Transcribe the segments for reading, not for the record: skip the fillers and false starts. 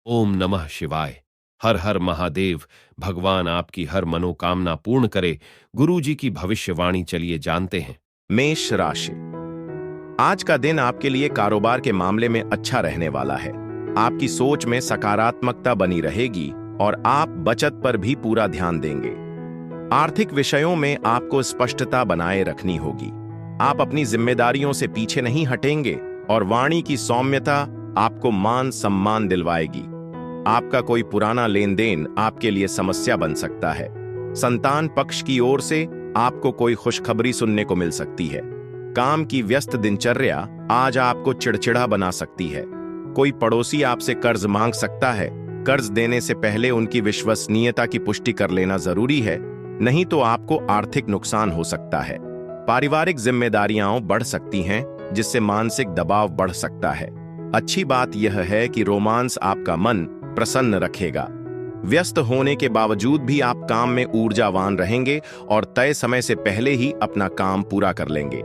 ओम नमः शिवाय। हर हर महादेव। भगवान आपकी हर मनोकामना पूर्ण करे। गुरु जी की भविष्यवाणी चलिए जानते हैं। मेष राशि। आज का दिन आपके लिए कारोबार के मामले में अच्छा रहने वाला है। आपकी सोच में सकारात्मकता बनी रहेगी और आप बचत पर भी पूरा ध्यान देंगे। आर्थिक विषयों में आपको स्पष्टता बनाए रखनी होगी। आप अपनी जिम्मेदारियों से पीछे नहीं हटेंगे और वाणी की सौम्यता आपको मान सम्मान दिलवाएगी। आपका कोई पुराना लेन देन आपके लिए समस्या बन सकता है। संतान पक्ष की ओर से आपको कोई खुशखबरी सुनने को मिल सकती है। काम की व्यस्त दिनचर्या आज आपको चिड़चिड़ा बना सकती है। कोई पड़ोसी आपसे कर्ज मांग सकता है। कर्ज देने से पहले उनकी विश्वसनीयता की पुष्टि कर लेना जरूरी है, नहीं तो आपको आर्थिक नुकसान हो सकता है। पारिवारिक जिम्मेदारियां बढ़ सकती हैं, जिससे मानसिक दबाव बढ़ सकता है। अच्छी बात यह है कि रोमांस आपका मन प्रसन्न रखेगा। व्यस्त होने के बावजूद भी आप काम में ऊर्जावान रहेंगे और तय समय से पहले ही अपना काम पूरा कर लेंगे।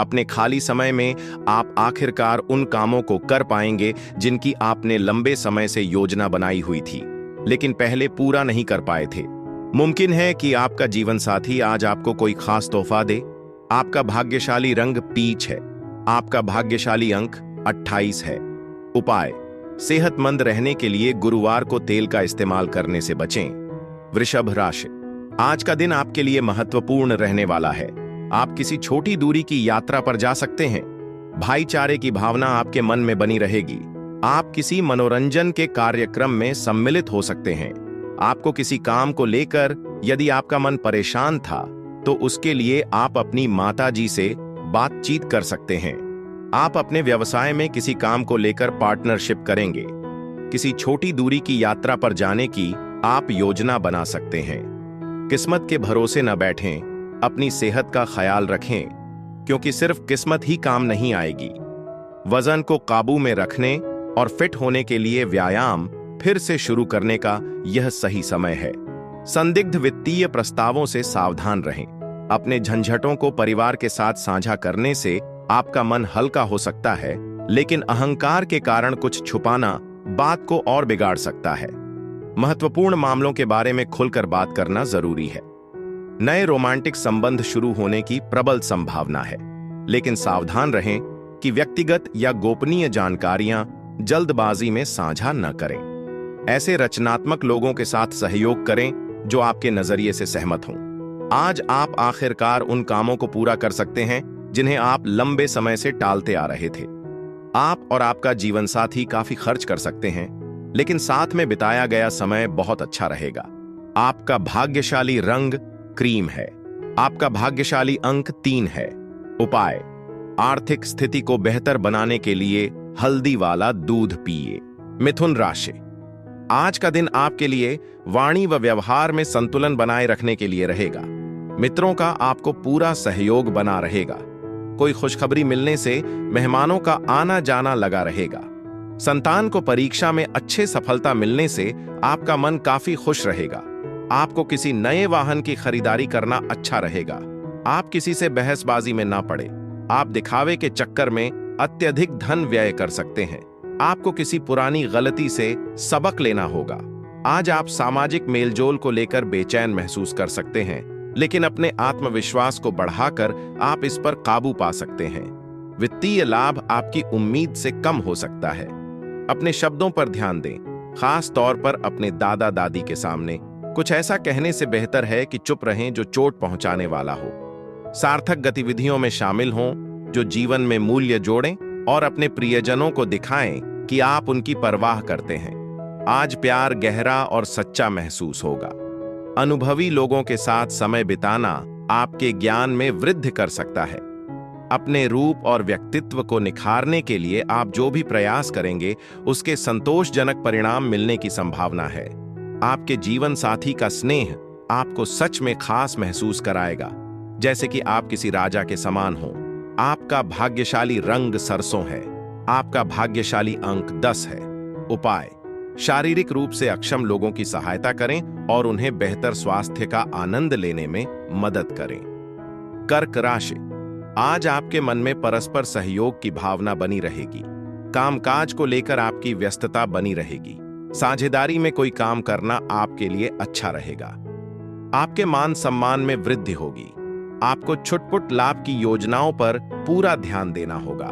अपने खाली समय में आप आखिरकार उन कामों को कर पाएंगे जिनकी आपने लंबे समय से योजना बनाई हुई थी, लेकिन पहले पूरा नहीं कर पाए थे। मुमकिन है कि आपका जीवन साथी आज आपको कोई खास तोहफा दे। आपका भाग्यशाली रंग पीच है। आपका भाग्यशाली अंक 28 है। उपाय: सेहतमंद रहने के लिए गुरुवार को तेल का इस्तेमाल करने से बचें। वृषभ राशि। आज का दिन आपके लिए महत्वपूर्ण रहने वाला है। आप किसी छोटी दूरी की यात्रा पर जा सकते हैं। भाईचारे की भावना आपके मन में बनी रहेगी। आप किसी मनोरंजन के कार्यक्रम में सम्मिलित हो सकते हैं। आपको किसी काम को लेकर यदि आपका मन परेशान था, तो उसके लिए आप अपनी माताजी से बातचीत कर सकते हैं। आप अपने व्यवसाय में किसी काम को लेकर पार्टनरशिप करेंगे। किसी छोटी दूरी की यात्रा पर जाने की आप योजना बना सकते हैं। किस्मत के भरोसे न बैठें, अपनी सेहत का ख्याल रखें, क्योंकि सिर्फ किस्मत ही काम नहीं आएगी। वजन को काबू में रखने और फिट होने के लिए व्यायाम फिर से शुरू करने का यह सही समय है। संदिग्ध वित्तीय प्रस्तावों से सावधान रहें। अपने झंझटों को परिवार के साथ साझा करने से आपका मन हल्का हो सकता है, लेकिन अहंकार के कारण कुछ छुपाना बात को और बिगाड़ सकता है। महत्वपूर्ण मामलों के बारे में खुलकर बात करना जरूरी है। नए रोमांटिक संबंध शुरू होने की प्रबल संभावना है, लेकिन सावधान रहें कि व्यक्तिगत या गोपनीय जानकारियां जल्दबाजी में साझा न करें। ऐसे रचनात्मक लोगों के साथ सहयोग करें जो आपके नजरिए से सहमत हों। आज आप आखिरकार उन कामों को पूरा कर सकते हैं जिन्हें आप लंबे समय से टालते आ रहे थे। आप और आपका जीवनसाथी काफी खर्च कर सकते हैं, लेकिन साथ में बिताया गया समय बहुत अच्छा रहेगा। आपका भाग्यशाली रंग क्रीम है। आपका भाग्यशाली अंक 3 है। उपाय: आर्थिक स्थिति को बेहतर बनाने के लिए हल्दी वाला दूध पिए। मिथुन राशि। आज का दिन आपके लिए वाणी व व्यवहार में संतुलन बनाए रखने के लिए रहेगा। मित्रों का आपको पूरा सहयोग बना रहेगा। कोई खुशखबरी मिलने से मेहमानों का आना जाना लगा रहेगा। संतान को परीक्षा में अच्छे सफलता मिलने से आपका मन काफी खुश रहेगा। आपको किसी नए वाहन की खरीदारी करना अच्छा रहेगा। आप किसी से बहसबाजी में ना पड़े। आप दिखावे के चक्कर में अत्यधिक धन व्यय कर सकते हैं। आपको किसी पुरानी गलती से सबक लेना होगा। आज आप सामाजिक मेलजोल को लेकर बेचैन महसूस कर सकते हैं, लेकिन अपने आत्मविश्वास को बढ़ाकर आप इस पर काबू पा सकते हैं। वित्तीय लाभ आपकी उम्मीद से कम हो सकता है। अपने शब्दों पर ध्यान दें, खास तौर पर अपने दादा दादी के सामने। कुछ ऐसा कहने से बेहतर है कि चुप रहें जो चोट पहुंचाने वाला हो। सार्थक गतिविधियों में शामिल हों जो जीवन में मूल्य जोड़ें और अपने प्रियजनों को दिखाएं कि आप उनकी परवाह करते हैं। आज प्यार गहरा और सच्चा महसूस होगा। अनुभवी लोगों के साथ समय बिताना आपके ज्ञान में वृद्धि कर सकता है। अपने रूप और व्यक्तित्व को निखारने के लिए आप जो भी प्रयास करेंगे, उसके संतोषजनक परिणाम मिलने की संभावना है। आपके जीवन साथी का स्नेह आपको सच में खास महसूस कराएगा, जैसे कि आप किसी राजा के समान हो। आपका भाग्यशाली रंग सरसों है। आपका भाग्यशाली अंक 10 है। उपाय: शारीरिक रूप से अक्षम लोगों की सहायता करें और उन्हें बेहतर स्वास्थ्य का आनंद लेने में मदद करें। कर्क राशि। आज आपके मन में परस्पर सहयोग की भावना बनी रहेगी। कामकाज को लेकर आपकी व्यस्तता बनी रहेगी। साझेदारी में कोई काम करना आपके लिए अच्छा रहेगा। आपके मान सम्मान में वृद्धि होगी। आपको छुटपुट लाभ की योजनाओं पर पूरा ध्यान देना होगा।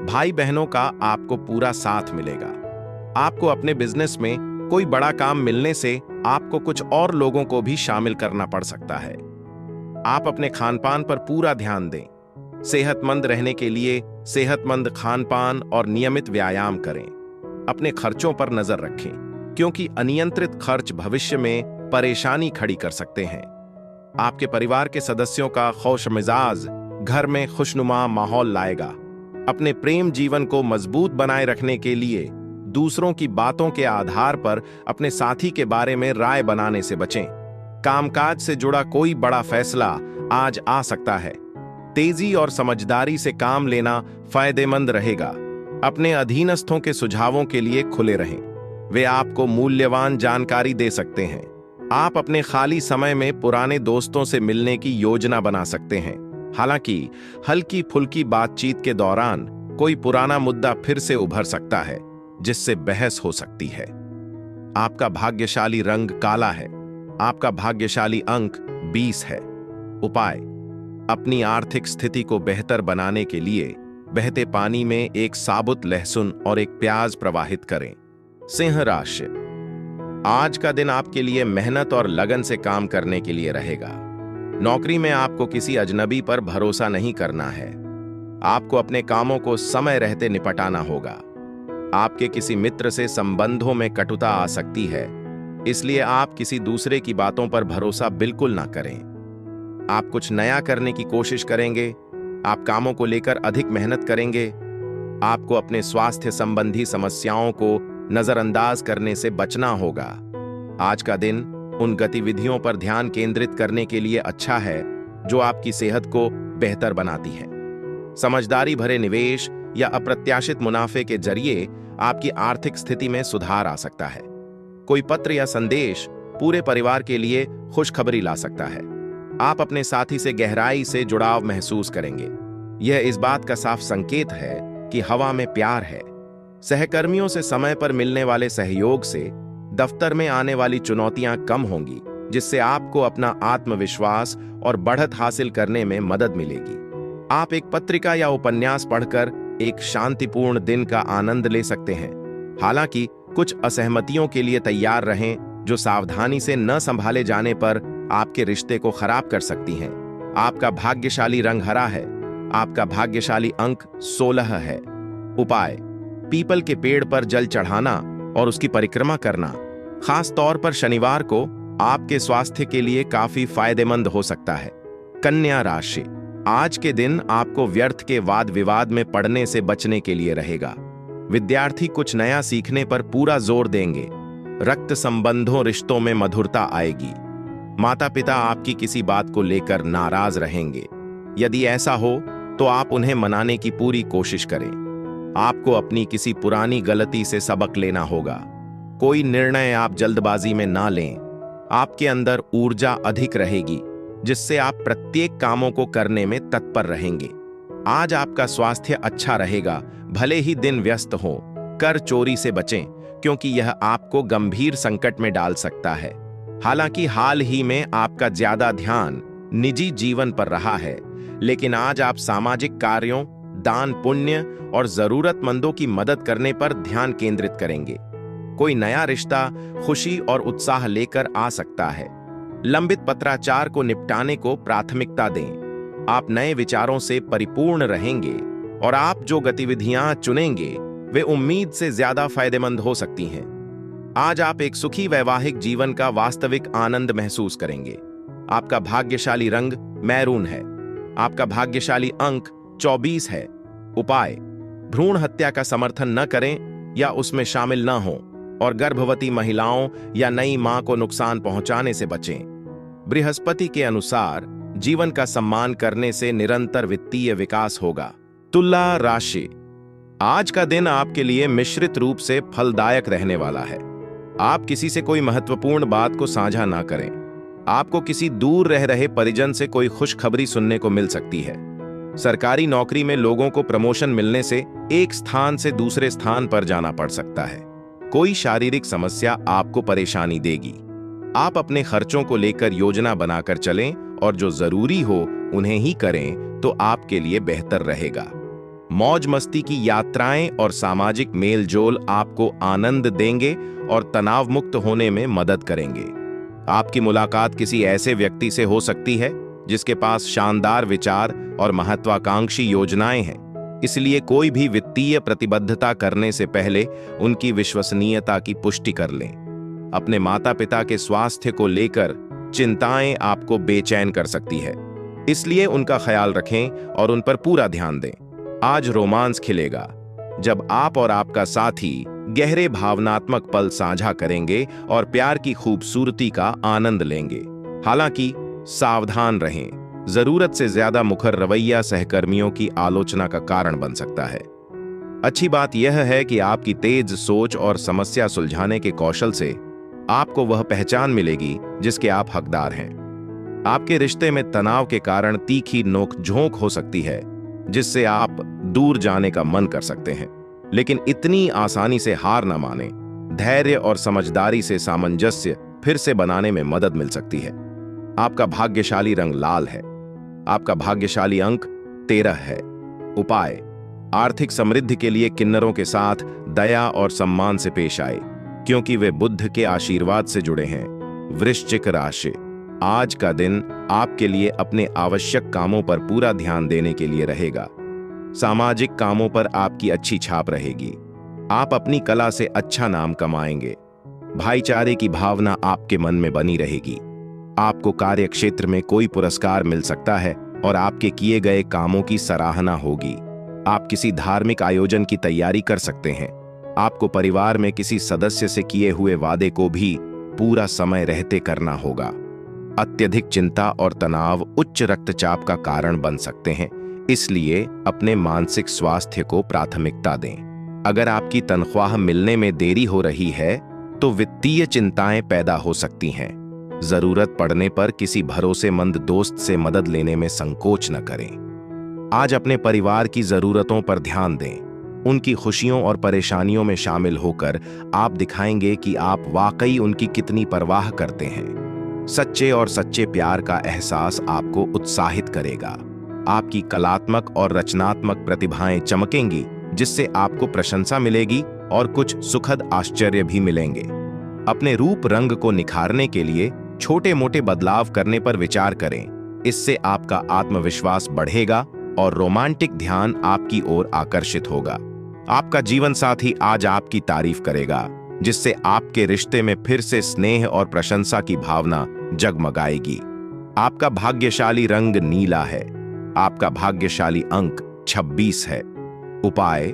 भाई बहनों का आपको पूरा साथ मिलेगा। आपको अपने बिजनेस में कोई बड़ा काम मिलने से आपको कुछ और लोगों को भी शामिल करना पड़ सकता है। आप अपने खानपान पर पूरा ध्यान दें। सेहतमंद रहने के लिए सेहतमंद खानपान और नियमित व्यायाम करें। अपने खर्चों पर नजर रखें, क्योंकि अनियंत्रित खर्च भविष्य में परेशानी खड़ी कर सकते हैं। आपके परिवार के सदस्यों का खुशमिजाज घर में खुशनुमा माहौल लाएगा। अपने प्रेम जीवन को मजबूत बनाए रखने के लिए दूसरों की बातों के आधार पर अपने साथी के बारे में राय बनाने से बचें। कामकाज से जुड़ा कोई बड़ा फैसला आज आ सकता है। तेजी और समझदारी से काम लेना फायदेमंद रहेगा। अपने अधीनस्थों के सुझावों के लिए खुले रहें। वे आपको मूल्यवान जानकारी दे सकते हैं। आप अपने खाली समय में पुराने दोस्तों से मिलने की योजना बना सकते हैं। हालांकि हल्की फुल्की बातचीत के दौरान कोई पुराना मुद्दा फिर से उभर सकता है, जिससे बहस हो सकती है। आपका भाग्यशाली रंग काला है। आपका भाग्यशाली अंक 20 है। उपाय: अपनी आर्थिक स्थिति को बेहतर बनाने के लिए बहते पानी में एक साबुत लहसुन और एक प्याज प्रवाहित करें। सिंह राशि, आज का दिन आपके लिए मेहनत और लगन से काम करने के लिए रहेगा। नौकरी में आपको किसी अजनबी पर भरोसा नहीं करना है। आपको अपने कामों को समय रहते निपटाना होगा। आपके किसी मित्र से संबंधों में कटुता आ सकती है, इसलिए आप किसी दूसरे की बातों पर भरोसा बिल्कुल ना करें। आप कुछ नया करने की कोशिश करेंगे। आप कामों को लेकर अधिक मेहनत करेंगे। आपको अपने स्वास्थ्य संबंधी समस्याओं को नजरअंदाज करने से बचना होगा। आज का दिन उन गतिविधियों पर ध्यान केंद्रित करने के लिए अच्छा है जो आपकी सेहत को बेहतर बनाती है। समझदारी भरे निवेश या अप्रत्याशित मुनाफे के जरिए आपकी आर्थिक स्थिति में सुधार आ सकता है। कोई पत्र या संदेश पूरे परिवार के लिए खुशखबरी ला सकता है। आप अपने साथी से गहराई से जुड़ाव महसूस करेंगे। यह इस बात का साफ संकेत है कि हवा में प्यार है। सहकर्मियों से समय पर मिलने वाले सहयोग से दफ्तर में आने वाली चुनौतियां कम होंगी, जिससे आपको अपना आत्मविश्वास और बढ़त हासिल करने में मदद मिलेगी। आप एक पत्रिका या उपन्यास पढ़कर एक शांतिपूर्ण दिन का आनंद ले सकते हैं। हालांकि कुछ असहमतियों के लिए तैयार रहें, जो सावधानी से न संभाले जाने पर आपके रिश्ते को खराब कर सकती हैं। आपका भाग्यशाली रंग हरा है। आपका भाग्यशाली अंक 16 है। उपाय: पीपल के पेड़ पर जल चढ़ाना और उसकी परिक्रमा करना, खास तौर पर शनिवार को, आपके स्वास्थ्य के लिए काफी फायदेमंद हो सकता है। कन्या राशि, आज के दिन आपको व्यर्थ के वाद विवाद में पड़ने से बचने के लिए रहेगा। विद्यार्थी कुछ नया सीखने पर पूरा जोर देंगे। रक्त संबंधों रिश्तों में मधुरता आएगी। माता पिता आपकी किसी बात को लेकर नाराज रहेंगे। यदि ऐसा हो तो आप उन्हें मनाने की पूरी कोशिश करें। आपको अपनी किसी पुरानी गलती से सबक लेना होगा। कोई निर्णय आप जल्दबाजी में ना लें। आपके अंदर ऊर्जा अधिक रहेगी, जिससे आप प्रत्येक कामों को करने में तत्पर रहेंगे। आज आपका स्वास्थ्य अच्छा रहेगा, भले ही दिन व्यस्त हो। कर चोरी से बचें, क्योंकि यह आपको गंभीर संकट में डाल सकता है। हालांकि हाल ही में आपका ज्यादा ध्यान निजी जीवन पर रहा है, लेकिन आज आप सामाजिक कार्यों, दान पुण्य और जरूरतमंदों की मदद करने पर ध्यान केंद्रित करेंगे। कोई नया रिश्ता खुशी और उत्साह लेकर आ सकता है। लंबित पत्राचार को निपटाने को प्राथमिकता दें। आप नए विचारों से परिपूर्ण रहेंगे और आप जो गतिविधियां चुनेंगे वे उम्मीद से ज्यादा फायदेमंद हो सकती हैं। आज आप एक सुखी वैवाहिक जीवन का वास्तविक आनंद महसूस करेंगे। आपका भाग्यशाली रंग मैरून है। आपका भाग्यशाली अंक 24 है। उपाय: भ्रूण हत्या का समर्थन न करें या उसमें शामिल न हों और गर्भवती महिलाओं या नई मां को नुकसान पहुंचाने से बचें। बृहस्पति के अनुसार जीवन का सम्मान करने से निरंतर वित्तीय विकास होगा। तुला राशि, आज का दिन आपके लिए मिश्रित रूप से फलदायक रहने वाला है। आप किसी से कोई महत्वपूर्ण बात को साझा ना करें। आपको किसी दूर रह रहे परिजन से कोई खुशखबरी सुनने को मिल सकती है। सरकारी नौकरी में लोगों को प्रमोशन मिलने से एक स्थान से दूसरे स्थान पर जाना पड़ सकता है। कोई शारीरिक समस्या आपको परेशानी देगी। आप अपने खर्चों को लेकर योजना बनाकर चलें और जो जरूरी हो उन्हें ही करें तो आपके लिए बेहतर रहेगा। मौज मस्ती की यात्राएं और सामाजिक मेलजोल आपको आनंद देंगे और तनाव मुक्त होने में मदद करेंगे। आपकी मुलाकात किसी ऐसे व्यक्ति से हो सकती है जिसके पास शानदार विचार और महत्वाकांक्षी योजनाएं हैं, इसलिए कोई भी वित्तीय प्रतिबद्धता करने से पहले उनकी विश्वसनीयता की पुष्टि कर लें। अपने माता पिता के स्वास्थ्य को लेकर चिंताएं आपको बेचैन कर सकती है, इसलिए उनका ख्याल रखें और उन पर पूरा ध्यान दें। आज रोमांस खिलेगा जब आप और आपका साथी गहरे भावनात्मक पल साझा करेंगे और प्यार की खूबसूरती का आनंद लेंगे। हालांकि सावधान रहें, जरूरत से ज्यादा मुखर रवैया सहकर्मियों की आलोचना का कारण बन सकता है। अच्छी बात यह है कि आपकी तेज सोच और समस्या सुलझाने के कौशल से आपको वह पहचान मिलेगी जिसके आप हकदार हैं। आपके रिश्ते में तनाव के कारण तीखी नोक-झोंक हो सकती है जिससे आप दूर जाने का मन कर सकते हैं, लेकिन इतनी आसानी से हार न माने। धैर्य और समझदारी से सामंजस्य फिर से बनाने में मदद मिल सकती है। आपका भाग्यशाली रंग लाल है। आपका भाग्यशाली अंक 13 है। उपाय: आर्थिक समृद्धि के लिए किन्नरों के साथ दया और सम्मान से पेश आए, क्योंकि वे बुद्ध के आशीर्वाद से जुड़े हैं। वृश्चिक राशि: आज का दिन आपके लिए अपने आवश्यक कामों पर पूरा ध्यान देने के लिए रहेगा। सामाजिक कामों पर आपकी अच्छी छाप रहेगी। आप अपनी कला से अच्छा नाम कमाएंगे। भाईचारे की भावना आपके मन में बनी रहेगी। आपको कार्य क्षेत्र में कोई पुरस्कार मिल सकता है और आपके किए गए कामों की सराहना होगी। आप किसी धार्मिक आयोजन की तैयारी कर सकते हैं। आपको परिवार में किसी सदस्य से किए हुए वादे को भी पूरा समय रहते करना होगा। अत्यधिक चिंता और तनाव उच्च रक्तचाप का कारण बन सकते हैं, इसलिए अपने मानसिक स्वास्थ्य को प्राथमिकता दें। अगर आपकी तनख्वाह मिलने में देरी हो रही है तो वित्तीय चिंताएं पैदा हो सकती हैं। जरूरत पड़ने पर किसी भरोसेमंद दोस्त से मदद लेने में संकोच न करें। आज अपने परिवार की जरूरतों पर ध्यान दें। उनकी खुशियों और परेशानियों में शामिल होकर आप दिखाएंगे कि आप वाकई उनकी कितनी परवाह करते हैं। सच्चे और सच्चे प्यार का एहसास आपको उत्साहित करेगा। आपकी कलात्मक और रचनात्मक प्रतिभाएं चमकेंगी, जिससे आपको प्रशंसा मिलेगी और कुछ सुखद आश्चर्य भी मिलेंगे। अपने रूप रंग को निखारने के लिए छोटे मोटे बदलाव करने पर विचार करें। इससे आपका आत्मविश्वास बढ़ेगा और रोमांटिक ध्यान आपकी ओर आकर्षित होगा। आपका जीवन साथी आज आपकी तारीफ करेगा, जिससे आपके रिश्ते में फिर से स्नेह और प्रशंसा की भावना जगमगाएगी। आपका भाग्यशाली रंग नीला है। आपका भाग्यशाली अंक 26 है। उपाय: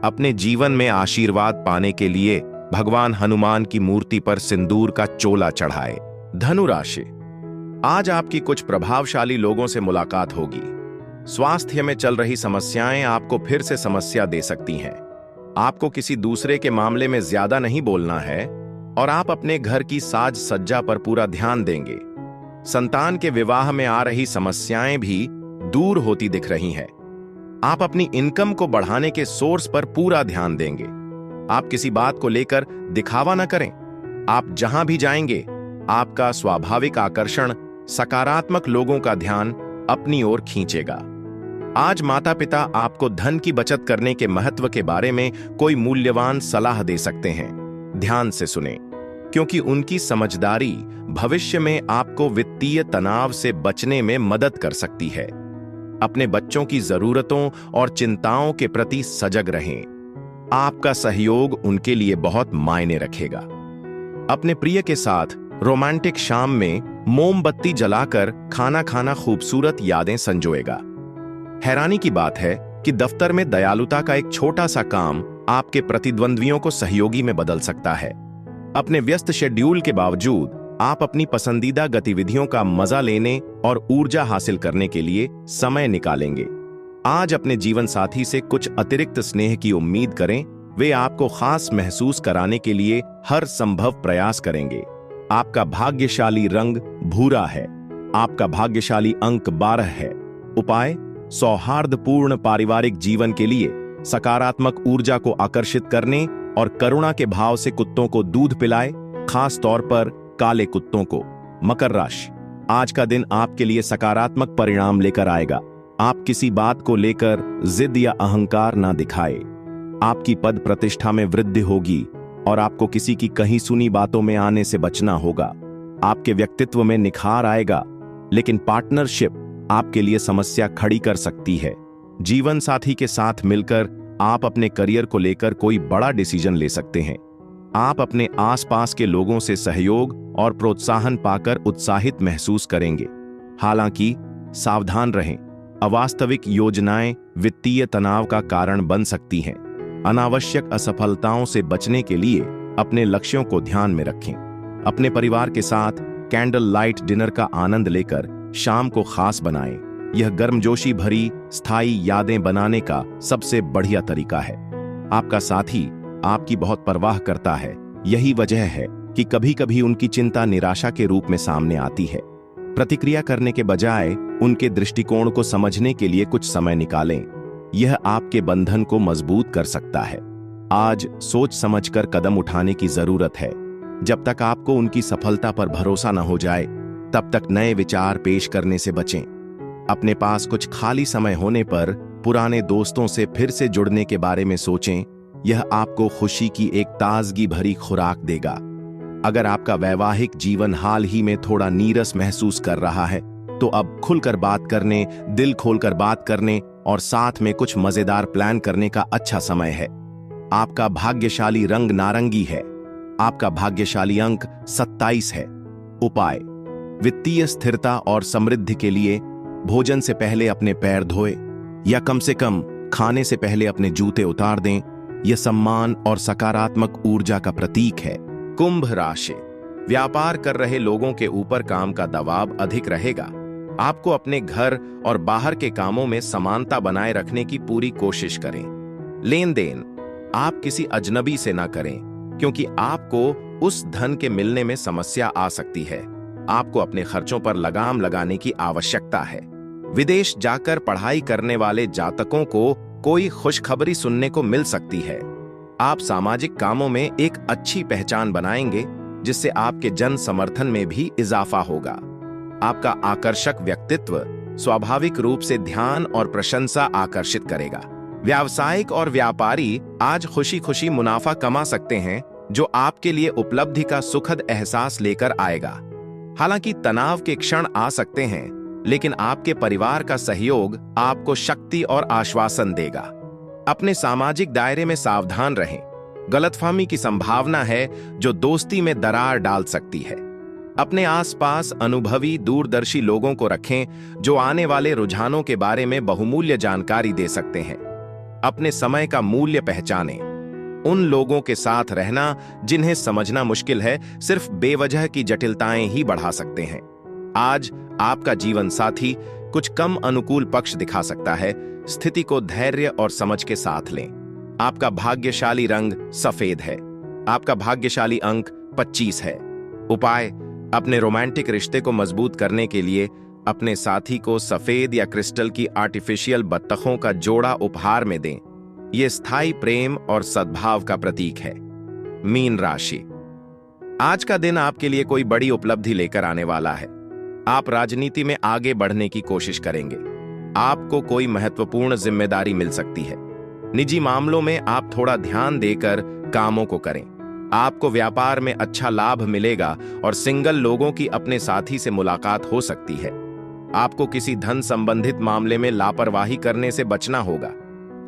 अपने जीवन में आशीर्वाद पाने के लिए भगवान हनुमान की मूर्ति पर सिंदूर का चोला चढ़ाए। धनु राशि: आज आपकी कुछ प्रभावशाली लोगों से मुलाकात होगी। स्वास्थ्य में चल रही समस्याएं आपको फिर से समस्या दे सकती हैं। आपको किसी दूसरे के मामले में ज्यादा नहीं बोलना है और आप अपने घर की साज सज्जा पर पूरा ध्यान देंगे। संतान के विवाह में आ रही समस्याएं भी दूर होती दिख रही हैं। आप अपनी इनकम को बढ़ाने के सोर्स पर पूरा ध्यान देंगे। आप किसी बात को लेकर दिखावा न करें। आप जहां भी जाएंगे, आपका स्वाभाविक आकर्षण सकारात्मक लोगों का ध्यान अपनी ओर खींचेगा। आज माता पिता आपको धन की बचत करने के महत्व के बारे में कोई मूल्यवान सलाह दे सकते हैं। ध्यान से सुनें, क्योंकि उनकी समझदारी भविष्य में आपको वित्तीय तनाव से बचने में मदद कर सकती है। अपने बच्चों की जरूरतों और चिंताओं के प्रति सजग रहें। आपका सहयोग उनके लिए बहुत मायने रखेगा। अपने प्रिय के साथ रोमांटिक शाम में मोमबत्ती जलाकर खाना खाना खूबसूरत यादें संजोएगा। हैरानी की बात है कि दफ्तर में दयालुता का एक छोटा सा काम आपके प्रतिद्वंद्वियों को सहयोगी में बदल सकता है। अपने व्यस्त शेड्यूल के बावजूद आप अपनी पसंदीदा गतिविधियों का मजा लेने और ऊर्जा हासिल करने के लिए समय निकालेंगे। आज अपने जीवन साथी से कुछ अतिरिक्त स्नेह की उम्मीद करें। वे आपको खास महसूस कराने के लिए हर संभव प्रयास करेंगे। आपका भाग्यशाली रंग भूरा है। आपका भाग्यशाली अंक 12 है। उपाय: सौहार्दपूर्ण पारिवारिक जीवन के लिए सकारात्मक ऊर्जा को आकर्षित करने और करुणा के भाव से कुत्तों को दूध पिलाए, खास तौर पर काले कुत्तों को। मकर राशि, आज का दिन आपके लिए सकारात्मक परिणाम लेकर आएगा। आप किसी बात को लेकर जिद या अहंकार ना दिखाए। आपकी पद प्रतिष्ठा में वृद्धि होगी और आपको किसी की कहीं सुनी बातों में आने से बचना होगा। आपके व्यक्तित्व में निखार आएगा, लेकिन पार्टनरशिप आपके लिए समस्या खड़ी कर सकती है। जीवन साथी के साथ मिलकर आप अपने करियर को लेकर कोई बड़ा डिसीजन ले सकते हैं। आप अपने आसपास के लोगों से सहयोग और प्रोत्साहन पाकर उत्साहित महसूस करेंगे। हालांकि सावधान रहें, अवास्तविक योजनाएं वित्तीय तनाव का कारण बन सकती हैं। अनावश्यक असफलताओं से बचने के लिए अपने लक्ष्यों को ध्यान में रखें। अपने परिवार के साथ कैंडल लाइट डिनर का आनंद लेकर शाम को खास बनाएं। यह गर्मजोशी भरी स्थायी यादें बनाने का सबसे बढ़िया तरीका है। आपका साथी आपकी बहुत परवाह करता है। यही वजह है कि कभी-कभी उनकी चिंता निराशा के रूप में सामने आती है। प्रतिक्रिया करने के बजाय उनके दृष्टिकोण को समझने के लिए कुछ समय निकालें। यह आपके बंधन को मजबूत कर सकता है। आज सोच समझकर कदम उठाने की जरूरत है। जब तक आपको उनकी सफलता पर भरोसा न हो जाए, तब तक नए विचार पेश करने से बचें। अपने पास कुछ खाली समय होने पर पुराने दोस्तों से फिर से जुड़ने के बारे में सोचें। यह आपको खुशी की एक ताजगी भरी खुराक देगा। अगर आपका वैवाहिक जीवन हाल ही में थोड़ा नीरस महसूस कर रहा है, तो अब खुलकर बात करने, दिल खोलकर बात करने और साथ में कुछ मजेदार प्लान करने का अच्छा समय है। आपका भाग्यशाली रंग नारंगी है। आपका भाग्यशाली अंक 27 है। उपाय: वित्तीय स्थिरता और समृद्धि के लिए भोजन से पहले अपने पैर धोए या कम से कम खाने से पहले अपने जूते उतार दें। यह सम्मान और सकारात्मक ऊर्जा का प्रतीक है। कुंभ राशि, व्यापार कर रहे लोगों के ऊपर काम का दबाव अधिक रहेगा। आपको अपने घर और बाहर के कामों में समानता बनाए रखने की पूरी कोशिश करें। लेन देन आप किसी अजनबी से ना करें, क्योंकि आपको उस धन के मिलने में समस्या आ सकती है। आपको अपने खर्चों पर लगाम लगाने की आवश्यकता है। विदेश जाकर पढ़ाई करने वाले जातकों को कोई खुशखबरी सुनने को मिल सकती है। आप सामाजिक कामों में एक अच्छी पहचान बनाएंगे, जिससे आपके जन समर्थन में भी इजाफा होगा। आपका आकर्षक व्यक्तित्व स्वाभाविक रूप से ध्यान और प्रशंसा आकर्षित करेगा। व्यावसायिक और व्यापारी आज खुशी खुशी मुनाफा कमा सकते हैं, जो आपके लिए उपलब्धि का सुखद एहसास लेकर आएगा। हालांकि तनाव के क्षण आ सकते हैं, लेकिन आपके परिवार का सहयोग आपको शक्ति और आश्वासन देगा। अपने सामाजिक दायरे में सावधान रहें। गलतफहमी की संभावना है, जो दोस्ती में दरार डाल सकती है। अपने आसपास अनुभवी दूरदर्शी लोगों को रखें, जो आने वाले रुझानों के बारे में बहुमूल्य जानकारी दे सकते हैं। अपने समय का मूल्य पहचानें। उन लोगों के साथ रहना जिन्हें समझना मुश्किल है, सिर्फ बेवजह की जटिलताएं ही बढ़ा सकते हैं। आज आपका जीवन साथी कुछ कम अनुकूल पक्ष दिखा सकता है। स्थिति को धैर्य और समझ के साथ लें। आपका भाग्यशाली रंग सफेद है। आपका भाग्यशाली अंक 25 है। उपाय: अपने रोमांटिक रिश्ते को मजबूत करने के लिए अपने साथी को सफेद या क्रिस्टल की आर्टिफिशियल बत्तखों का जोड़ा उपहार में दें। यह स्थायी प्रेम और सद्भाव का प्रतीक है। मीन राशि, आज का दिन आपके लिए कोई बड़ी उपलब्धि लेकर आने वाला है। आप राजनीति में आगे बढ़ने की कोशिश करेंगे। आपको कोई महत्वपूर्ण जिम्मेदारी मिल सकती है। निजी मामलों में आप थोड़ा ध्यान देकर कामों को करें। आपको व्यापार में अच्छा लाभ मिलेगा और सिंगल लोगों की अपने साथी से मुलाकात हो सकती है। आपको किसी धन संबंधित मामले में लापरवाही करने से बचना होगा।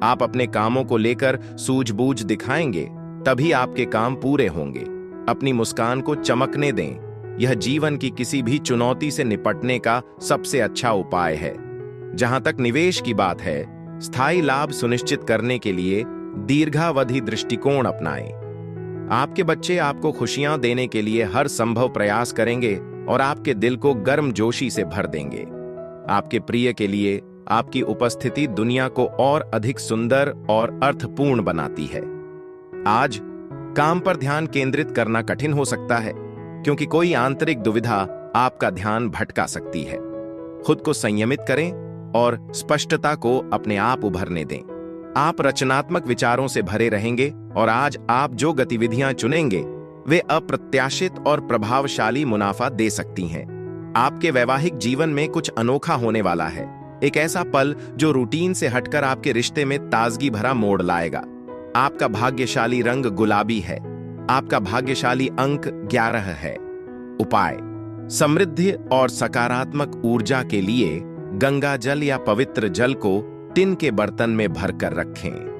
आप अपने कामों को लेकर सूझबूझ दिखाएंगे, तभी आपके काम पूरे होंगे। अपनी मुस्कान को चमकने दें। यह जीवन की किसी भी चुनौती से निपटने का सबसे अच्छा उपाय है। जहां तक निवेश की बात है, स्थायी लाभ सुनिश्चित करने के लिए दीर्घावधि दृष्टिकोण अपनाएं। आपके बच्चे आपको खुशियां देने के लिए हर संभव प्रयास करेंगे और आपके दिल को गर्मजोशी से भर देंगे। आपके प्रिय के लिए आपकी उपस्थिति दुनिया को और अधिक सुंदर और अर्थपूर्ण बनाती है। आज काम पर ध्यान केंद्रित करना कठिन हो सकता है, क्योंकि कोई आंतरिक दुविधा आपका ध्यान भटका सकती है। खुद को संयमित करें और स्पष्टता को अपने आप उभरने दें। आप रचनात्मक विचारों से भरे रहेंगे और आज आप जो गतिविधियां चुनेंगे वे अप्रत्याशित और प्रभावशाली मुनाफा दे सकती हैं। आपके वैवाहिक जीवन में कुछ अनोखा होने वाला है, एक ऐसा पल जो रूटीन से हटकर आपके रिश्ते में ताजगी भरा मोड़ लाएगा। आपका भाग्यशाली रंग गुलाबी है। आपका भाग्यशाली अंक 11 है। उपाय: समृद्धि और सकारात्मक ऊर्जा के लिए गंगा जल या पवित्र जल को टिन के बर्तन में भरकर रखें।